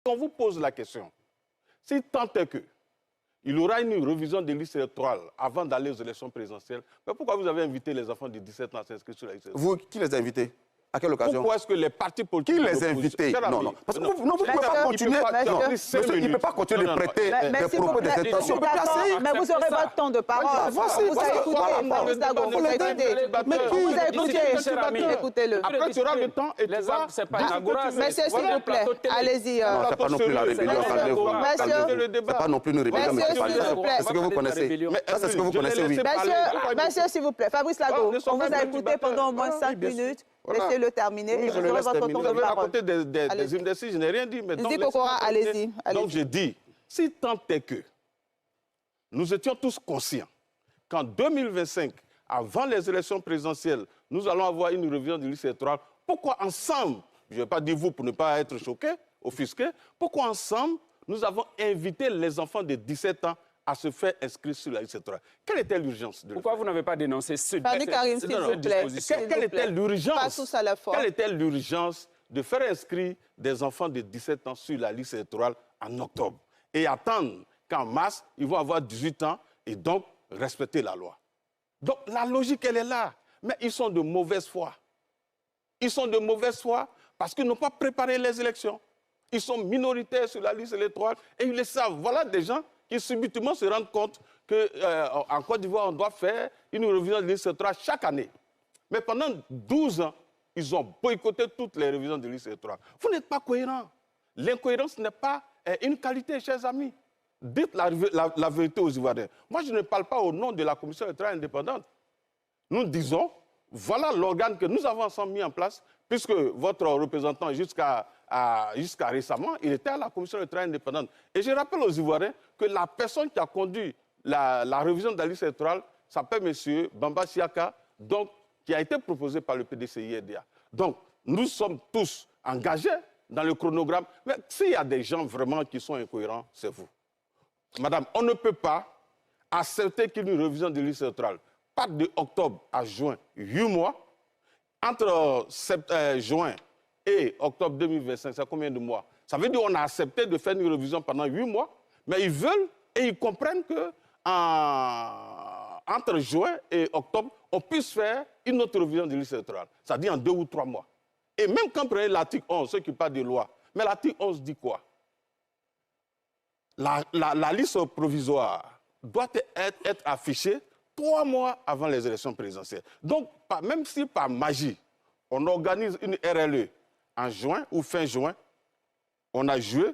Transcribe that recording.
On vous pose la question. Si tant est que il y aura une révision des listes électorales avant d'aller aux élections présidentielles, mais pourquoi vous avez invité les enfants de 17 ans à s'inscrire sur la liste électorale? Vous, qui les a invités? À quelle occasion? Pourquoi est-ce que les partis politiques... Qui les a invités? Non. Parce que vous ne pouvez pas continuer... Il ne peut pas continuer de prêter des propos des intentions. Mais vous aurez votre temps de parole. Vous avez écouté. Écoutez-le. Après, tu auras le temps et tu vas... Monsieur, s'il vous plaît, allez-y. Non, c'est pas non plus la rébellion. C'est pas non plus une rébellion. C'est ce que vous connaissez. C'est ce que vous connaissez, oui. Monsieur, s'il vous plaît. Fabrice Lago, on vous a écouté pendant au moins 5 minutes. Laissez-le terminer. Oui, je le laisse terminer. Vous avez raconté des indécis, je n'ai rien dit. Mais Zizi Kokora, allez-y. Donc je dis, si tant est que nous étions tous conscients qu'en 2025, avant les élections présidentielles, nous allons avoir une révision du liste électorale, pourquoi ensemble, je ne vais pas dire vous pour ne pas être choqué, offusqué, pourquoi ensemble nous avons invité les enfants de 17 ans à se faire inscrire sur la liste électorale? Quelle était l'urgence de Pourquoi vous n'avez pas dénoncé ce Karim, s'il vous plaît. Quelle était l'urgence? Pas tous à la fois. Quelle était l'urgence de faire inscrire des enfants de 17 ans sur la liste électorale en octobre et attendre qu'en mars, ils vont avoir 18 ans et donc respecter la loi? Donc la logique, elle est là. Mais ils sont de mauvaise foi. Ils sont de mauvaise foi parce qu'ils n'ont pas préparé les élections. Ils sont minoritaires sur la liste électorale et ils le savent. Voilà des gens qui subitement se rendent compte qu'en Côte d'Ivoire, on doit faire une révision de liste électorale chaque année. Mais pendant 12 ans, ils ont boycotté toutes les révisions de liste électorale. Vous n'êtes pas cohérents. L'incohérence n'est pas une qualité, chers amis. Dites la vérité aux Ivoiriens. Moi, je ne parle pas au nom de la Commission électorale indépendante. Nous disons, voilà l'organe que nous avons ensemble mis en place, puisque votre représentant, jusqu'à récemment, il était à la Commission électorale indépendante. Et je rappelle aux Ivoiriens que la personne qui a conduit la révision de la liste électorale s'appelle M. Bamba Siaka, donc, qui a été proposé par le PDCI-RDA. Donc, nous sommes tous engagés dans le chronogramme. Mais s'il y a des gens vraiment qui sont incohérents, c'est vous. Madame, on ne peut pas accepter qu'une révision de liste électorale parte de octobre à juin, 8 mois. Entre juin et octobre 2025, c'est combien de mois? Ça veut dire qu'on a accepté de faire une révision pendant 8 mois, mais ils veulent et ils comprennent que entre juin et octobre, on puisse faire une autre révision de liste électorale. C'est-à-dire en 2 ou 3 mois. Et même quand on prend l'article 11, ceux qui parlent de loi, mais l'article 11 dit quoi? La liste provisoire doit être affichée 3 mois avant les élections présidentielles. Donc, même si par magie, on organise une RLE en juin ou fin juin, on a joué